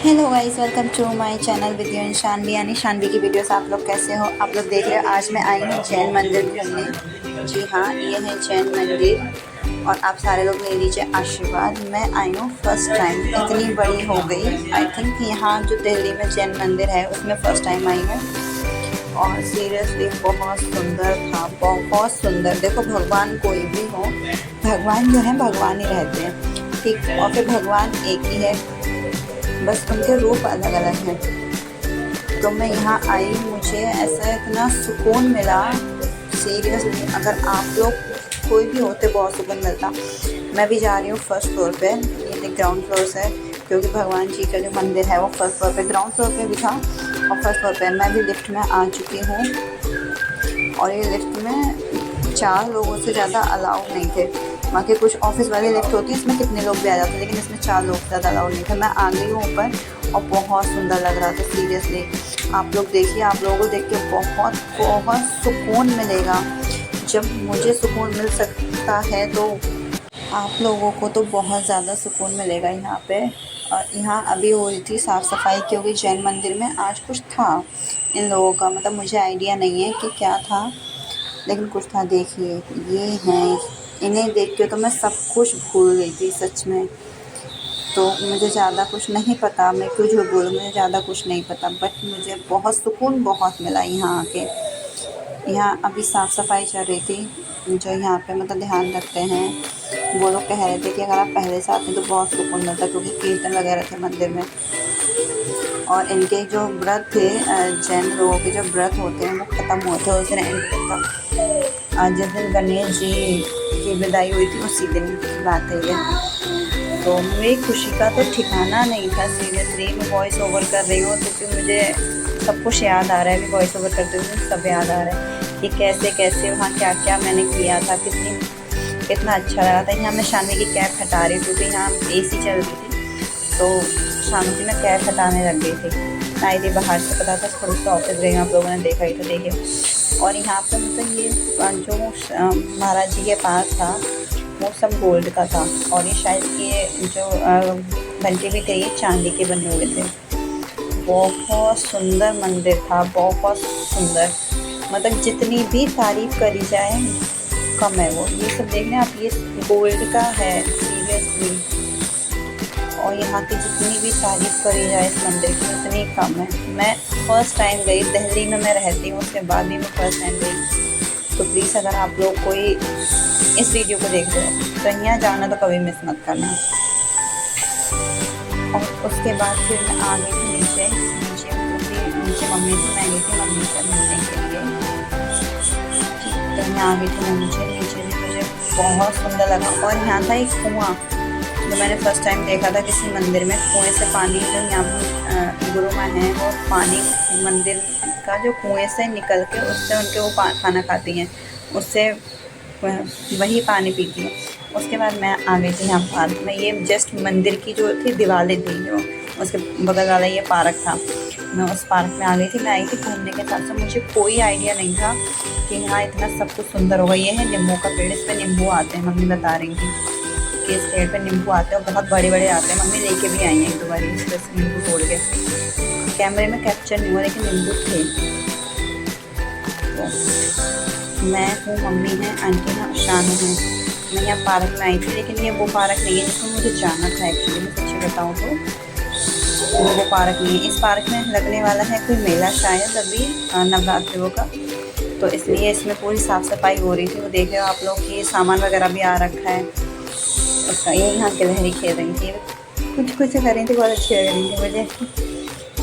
Hello guys, welcome to my channel with you Shanvi यानी शानवी की videos. आप लोग कैसे हो? आप लोग देख रहे हो आज मैं आई हूँ जैन मंदिर घूमने। जी हाँ, ये है जैन मंदिर और आप सारे लोग ले लीजिए आशीर्वाद। मैं आई हूँ फर्स्ट टाइम, इतनी बड़ी हो गई। आई थिंक यहाँ जो दिल्ली में जैन मंदिर है उसमें फ़र्स्ट टाइम आई हूँ और सीरियसली बहुत सुंदर था, बहुत सुंदर। देखो, भगवान कोई भी हो, भगवान जो है भगवान ही रहते हैं, ठीक। और फिर भगवान एक ही है, बस उनके रूप अलग अलग हैं। तो मैं यहाँ आई, मुझे ऐसा इतना सुकून मिला सीरियसली। अगर आप लोग कोई भी होते बहुत सुकून मिलता। मैं भी जा रही हूँ फर्स्ट फ्लोर पे, ये ग्राउंड फ्लोर से, क्योंकि भगवान जी का जो मंदिर है वो फर्स्ट फ्लोर पे, ग्राउंड फ्लोर पे भी था और फर्स्ट फ्लोर पे। मैं भी लिफ्ट में आ चुकी हूँ और ये लिफ्ट में 4 लोगों से ज़्यादा अलाउ नहीं थे। वहाँ के कुछ ऑफिस वाले लिफ्ट होती है, इसमें कितने लोग भी आ जाते हैं, लेकिन इसमें 4 लोग से ज़्यादा अलाउड नहीं थे। मैं आ गई हूँ ऊपर और बहुत सुंदर लग रहा था सीरियसली। आप लोग देखिए, आप लोगों को देख के बहुत बहुत सुकून मिलेगा। जब मुझे सुकून मिल सकता है तो आप लोगों को तो बहुत ज़्यादा सुकून मिलेगा यहाँ पे। और यहाँ अभी हो रही थी साफ़ सफाई, क्योंकि जैन मंदिर में आज कुछ था इन लोगों का, मतलब मुझे आइडिया नहीं है कि क्या था, लेकिन कुछ था। देखिए, ये हैं, इन्हें देख के तो मैं सब कुछ भूल गई थी सच में। तो मुझे ज़्यादा कुछ नहीं पता, मैं क्यों झूठ बोलूँ, मुझे ज़्यादा कुछ नहीं पता, बट मुझे बहुत सुकून बहुत मिला यहाँ आके। यहाँ अभी साफ़ सफाई चल रही थी, जो यहाँ पे मतलब ध्यान रखते हैं वो लोग कह रहे थे कि अगर आप पहले से आते हैं तो बहुत सुकून मिलता, क्योंकि कीर्तन वगैरह थे मंदिर में। और इनके जो व्रत थे, जैन लोगों के जो व्रत होते हैं वो ख़त्म हुए थे उस दिन एंड था। जिस दिन गणेश जी की विदाई हुई थी उसी दिन की बात है ये। तो मेरी खुशी का तो ठिकाना नहीं था सीरियसली। मैं वॉइस ओवर कर रही हूँ क्योंकि मुझे सब कुछ याद आ रहा है। अभी वॉइस ओवर करते हुए मुझे सब याद आ रहा है कि कैसे कैसे वहाँ क्या क्या मैंने किया था, कितना अच्छा लगा था। यहाँ मैं शानवी की कैप हटा रही थी क्योंकि यहाँ AC चल रही थी, तो शानवी की मैं कैप हटाने लग गई थी। आई थी बाहर से, पता था थोड़ी सी ऑफिस गई, आप लोगों ने देखा ही तो देखिए। और यहाँ पर मतलब ये जो महाराज जी के पास था वो सब गोल्ड का था, और ये शायद ये जो घंटे भी थे ये चांदी के बने हुए थे। बहुत सुंदर मंदिर था, बहुत सुंदर। मतलब जितनी भी तारीफ़ करी जाए कम है वो। ये सब देख लें आप, ये गोल्ड का है सीरियसली। और यहाँ की जितनी भी तारीफ़ करी जाए इस मंदिर की उतनी कम है। मैं फ़र्स्ट टाइम गई, दिल्ली में मैं रहती हूँ, उसके बाद भी मैं फ़र्स्ट टाइम गई। तो प्लीज़ अगर आप लोग कोई इस वीडियो को देख रहे हो तो यहाँ जाना तो कभी मिस मत करना। और उसके बाद फिर मैं आ गई थी नीचे मम्मी से, मैं गई थी मम्मी से मिलने के लिए। तो मैं आ गई थी नीचे भी मुझे बहुत सुंदर लगा। और यहाँ था एक कुआँ जो मैंने फ़र्स्ट टाइम देखा था किसी मंदिर में। कुएँ से पानी, जो यहाँ पर गुरु माँ हैं वो पानी मंदिर का जो कुएँ से निकल के उससे उनके वो खाना खाती हैं, उससे वही पानी पीती हैं। उसके बाद मैं आ गई थी यहाँ पार्क में। ये जस्ट मंदिर की जो थी दीवारें थी, जो उसके बगल वाला ये पार्क था, मैं उस पार्क में आ गई थी। मैं आई थी घूमने के साथ साथ, मुझे कोई आइडिया नहीं था कि यहाँ इतना सब कुछ सुंदर होगा। ये है नींबू का पेड़, इस पर नींबू आते हैं, मम्मी बता रही थी कि इस पेड़ पर नींबू आते हैं और बहुत बड़े बड़े आते हैं। मम्मी लेके भी आई हैं एक दो बार इस पर से नींबू तोड़ के। कैमरे में कैप्चर नहीं हुआ लेकिन नींबू थे। तो मैं हूँ, मम्मी हैं, आंटी हैं, शानू हैं। मैं यहाँ पार्क में आई थी, लेकिन ये वो पार्क नहीं है जिसमें मुझे जाना था एक्चुअली। मैं सच्ची बताऊँ तो वो पार्क नहीं है। इस पार्क में लगने वाला है कोई मेला शायद अभी नवरात्रियों का, तो इसलिए इसमें पूरी साफ़ सफाई हो रही थी। वो देख रहे हो आप लोग कि सामान वगैरह भी आ रखा है उसका। ये यहाँ के लहरी खेल रही थी, कुछ कुछ कर रही थी, बहुत अच्छी लग रही थी मुझे।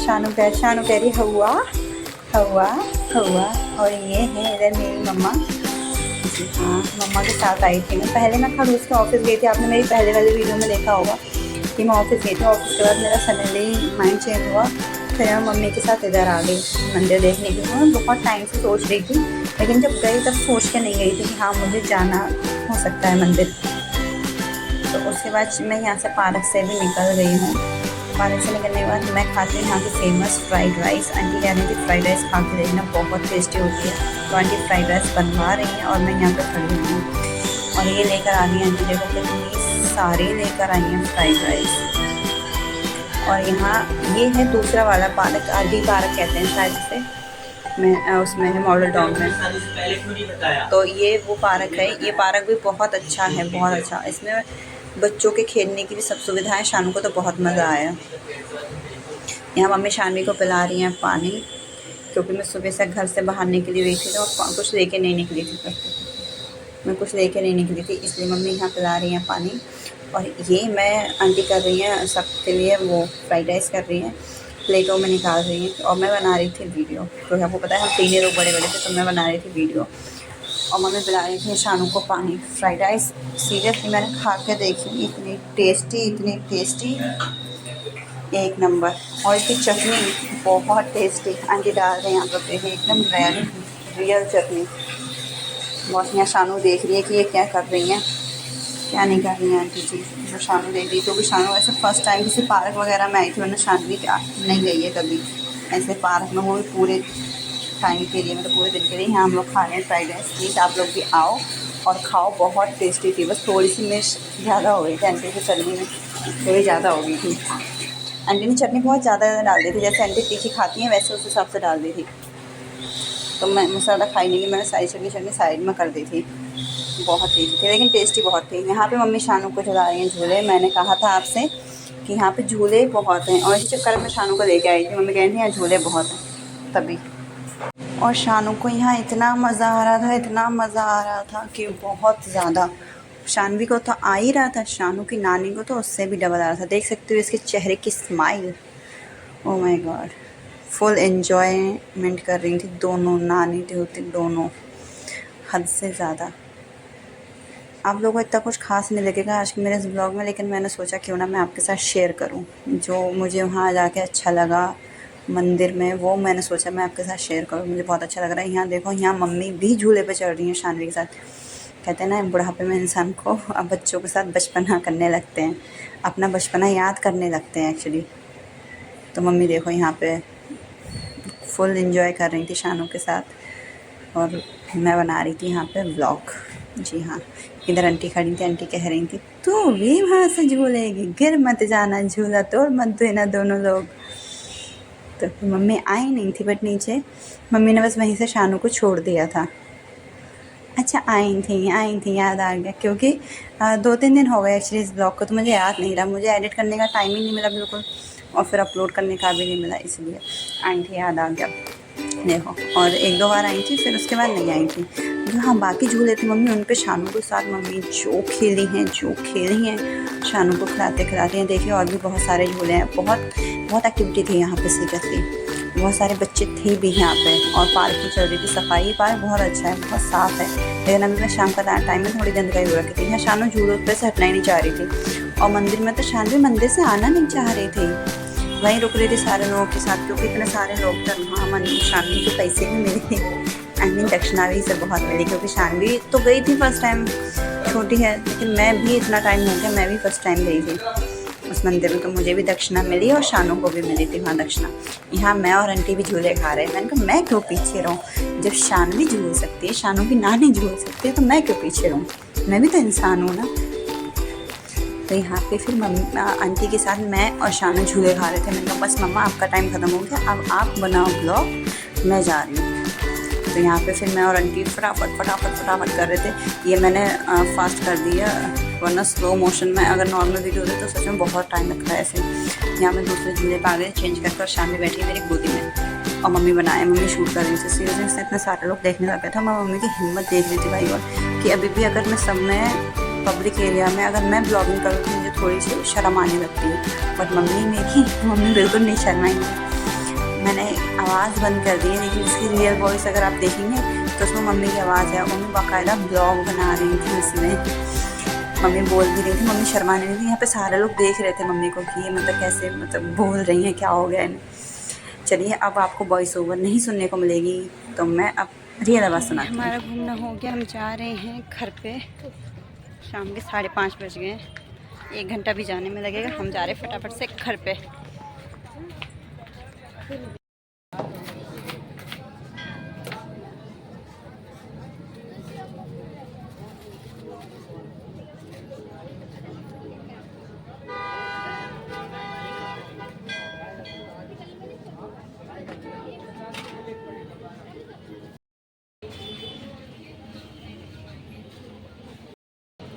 शानू कह रही हवा हवा हवा। और ये है इधर मेरी मम्मा। हाँ, मम्मा के साथ आई थी मैं। पहले मैं खड़ूस के ऑफिस गई थी, आपने मेरी पहले वाली वीडियो में देखा होगा कि मैं ऑफिस गई थी। ऑफिस के बाद मेरा सडनली माइंड चेंज हुआ, फिर मैं मम्मी के साथ इधर आ गई मंदिर देखने के लिए। मैं बहुत टाइम से सोच रही थी, लेकिन जब गई तब सोच के नहीं गई थी कि हाँ मुझे जाना हो सकता है मंदिर। तो उसके बाद मैं यहाँ से पार्क से भी निकल गई हूँ। पार्क से निकलने के बाद मैं खाती हूँ यहाँ की फेमस फ्राइड राइस। आंटी कह रही थी फ्राइड राइस खा के देखना, बहुत टेस्टी होती है। तो आंटी फ्राइड राइस बनवा रही हैं और मैं यहाँ पर खड़ी हुई हूँ। और ये लेकर आ गई आंटी, देखो कितनी सारी लेकर आई हैं फ्राइड राइस। और यहाँ ये है दूसरा वाला पार्क, आरडी पार्क कहते हैं शायद इसे, मैं उसमें है मॉडल टाउन में। तो ये वो पार्क है, ये पार्क भी बहुत अच्छा है, बहुत अच्छा। इसमें बच्चों के खेलने की भी सब सुविधाएं। शानू को तो बहुत मज़ा आया। यहाँ मम्मी शानवी को पिला रही हैं पानी, क्योंकि मैं सुबह से घर से बाहर निकली हुई थी तो कुछ लेके नहीं निकली थी, मैं कुछ लेके नहीं निकली थी, इसलिए मम्मी यहाँ पिला रही हैं पानी। और ये मैं आंटी कर रही हैं सबके लिए वो फ्राइड राइस कर रही हैं, प्लेटों में निकाल रही हैं। और मैं बना रही थी वीडियो, क्योंकि आपको पता है हम 3 लोग बड़े बड़े थे, तो मैं बना रही थी वीडियो और मम्मी पिला रही थी शानू को पानी। फ्राइड राइस सीरियसली मैंने खा के देखी, इतनी टेस्टी, एक नंबर। और इसकी चटनी बहुत टेस्टी आंटी डाल रहे हैं, यहाँ पर देखें एकदम रियल चटनी। बहुत यहाँ शानू देख रही है कि ये क्या कर रही हैं, क्या नहीं कर रही हैं आंटी जी। तो शानू देख रही है, क्योंकि शानू ऐसे फर्स्ट टाइम किसी पार्क वगैरह में आई थी, वरना शानवी नहीं गई है कभी ऐसे पार्क में, वो भी पूरे टाइम के लिए, मतलब पूरे दिन के लिए। यहाँ हम लोग खा रहे हैं फ्राइड राइस। प्लीज़ आप लोग भी आओ और खाओ, बहुत टेस्टी थी। बस थोड़ी सी मिर्च ज़्यादा हो गई थी आंटी की चटनी में, थोड़ी ज़्यादा हो गई थी। आंटी ने चटनी बहुत ज़्यादा डाल दी थी, जैसे आंटी तीखी खाती हैं वैसे उस हिसाब से डाल दी थी। तो मैं मसाला खाई नहीं, मैंने सारी चटनी साइड में कर दी थी। बहुत तीखी थी लेकिन टेस्टी बहुत थी। यहाँ पे मम्मी शानू को झुला रही हैं झूले। मैंने कहा था आपसे कि यहाँ पे झूले बहुत हैं, और इसी चक्कर में शानू को लेके आई थी। मम्मी कह रही थी यहाँ झूले बहुत हैं तभी। और शानू को यहाँ इतना मज़ा आ रहा था कि बहुत ज़्यादा। शानवी को तो आ ही रहा था, शानू की नानी को तो उससे भी डबल आ रहा था। देख सकते हो इसके चेहरे की smile, oh my God. Full enjoyment कर रही थी दोनों, नानी होती दोनों, हद से ज़्यादा। आप लोगों को इतना कुछ खास नहीं लगेगा आज के मेरे इस ब्लॉग में, लेकिन मैंने सोचा क्यों ना मैं आपके साथ शेयर करूं जो मुझे वहां जाके अच्छा लगा मंदिर में, वो मैंने सोचा मैं आपके साथ शेयर करूं। मुझे बहुत अच्छा लग रहा है। यहाँ देखो, यहाँ मम्मी भी झूले पे चढ़ रही हैं शानवी के साथ। कहते हैं ना बुढ़ापे में इंसान को अब बच्चों के साथ बचपना करने लगते हैं, अपना बचपना याद करने लगते हैं एक्चुअली। तो मम्मी देखो यहाँ पे फुल एंजॉय कर रही थी शानू के साथ, और मैं बना रही थी यहाँ पे व्लॉग। जी हाँ, इधर आंटी खड़ी थी, आंटी कह रही थी तू भी वहाँ से झूलेगी, गिर मत जाना, झूला तोड़ मत देना दोनों लोग। तो मम्मी आई नहीं थी बट नीचे मम्मी ने बस वहीं से शानू को छोड़ दिया था। अच्छा आई थी, याद आ गया, क्योंकि 2-3 दिन हो गए एक्चुअली इस ब्लॉग को, तो मुझे याद नहीं रहा, मुझे एडिट करने का टाइम ही नहीं मिला बिल्कुल, और फिर अपलोड करने का भी नहीं मिला, इसलिए आई थी, याद आ गया देखो। और 1-2 बार आई थी, फिर उसके बाद नहीं आई थी। जो हाँ बाकी झूले थे मम्मी उन पे शानू के साथ मम्मी जो खेली हैं शानू को खिलाते हैं। देखिए और भी बहुत सारे झूले हैं, बहुत एक्टिविटी थी यहाँ पे सीरियसली। बहुत सारे बच्चे थे भी यहाँ पे, और पार्क की चल रही थी सफाई। पार्क बहुत अच्छा है, बहुत साफ़ है, लेकिन अभी मैं शाम का टाइम में थोड़ी गंदगी हो रखी थी। यहाँ शानू झूलों पे से हटना ही नहीं चाह रही थी, और मंदिर में तो शानवी मंदिर से आना नहीं चाह रही थी, वहीं रुक रही थी सारे लोगों के साथ, क्योंकि इतने सारे लोग थे वहाँ। मंदिर शानवी को पैसे भी मिले, आई मीन दक्षिणा भी से बहुत मिली, क्योंकि शानवी तो गई थी फर्स्ट टाइम, छोटी है, लेकिन मैं भी इतना टाइम हो गया, मैं भी फर्स्ट टाइम गई थी उस मंदिर में, तो मुझे भी दक्षिणा मिली और शानू को भी मिली थी वहाँ दक्षिणा। यहाँ मैं और आंटी भी झूले खा रहे हैं। मैंने कहा मैं क्यों पीछे रहूँ, जब शानवी झूल सकती है, शानू की नानी झूल सकती है, तो मैं क्यों पीछे रहूँ, मैं भी तो इंसान हूँ ना। तो यहाँ पे फिर मम्मी आंटी के साथ मैं और शानू झूले खा रहे थे। मैंने कहा बस मम्मा आपका टाइम ख़त्म हो गया, अब आप बनाओ ब्लॉग, मैं जा रही हूँ। तो यहाँ पे फिर मैं और आंटी फटाफट कर रहे थे। ये मैंने फास्ट कर दिया, वरना स्लो मोशन में अगर नॉर्मल वीडियो होती तो सच में बहुत टाइम लगता है ऐसे। यहाँ मैं दूसरे झूले पे आ गए चेंज करके, और शानवी बैठी है मेरी गोदी में, और मम्मी शूट कर रही थी। सीरियसली से इतने सारे लोग देखने लगे थे, मैं मम्मी की हिम्मत देख रही थी भाई, और कि अभी भी अगर मैं सब में पब्लिक एरिया में अगर मैं ब्लॉगिंग करूँ तो मुझे थोड़ी सी शर्म आने लगती है, बट मम्मी बिल्कुल नहीं शर्माएंगी। मैंने आवाज़ बंद कर दी है, लेकिन इसकी रियल वॉइस अगर आप देखेंगे तो उसमें मम्मी की आवाज़ है। मम्मी बाकायदा ब्लॉग बना रही थी उसमें, मम्मी बोल भी रही थी, मम्मी शर्माने नहीं थी। यहाँ पे सारे लोग देख रहे थे मम्मी को कि ये मतलब कैसे बोल रही हैं, क्या हो गया इन्हें। चलिए अब आपको वॉइस ओवर नहीं सुनने को मिलेगी, तो मैं अब रियल आवाज़ सुनाती हूँ। हमारा घूमना हो गया, हम जा रहे हैं घर पे। शाम के 5:30 बज गए, 1 घंटा भी जाने में लगेगा। हम जा रहे हैं फटाफट से घर पे।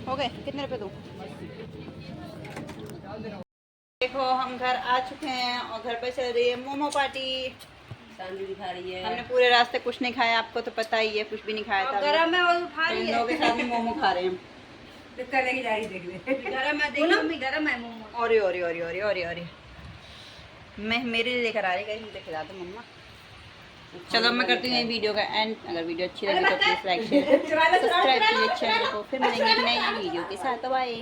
हो गए? कितने रुपए दूँ? देखो हम घर आ चुके हैं और घर पे चल रही है मोमो पार्टी। शांति दिखा रही है। हमने पूरे रास्ते कुछ नहीं खाया, आपको तो पता ही है, कुछ भी नहीं खाया था। गरम है और खा रही है। लोगों के साथ में मोमो खा रहे हैं हम। लेके जा रही देख ले। गरम है, देखो मम्मी गरम है मोमो। और मैं मेरे लिए लेकर आ रही गई, मुझे खिला दो मम्मा। चलो मैं करती हूँ ये वीडियो का एंड। अगर वीडियो अच्छी लगी तो प्लीज लाइक शेयर सब्सक्राइब कीजिए चैनल को। फिर मिलेंगे एक नई वीडियो के साथ। बाय।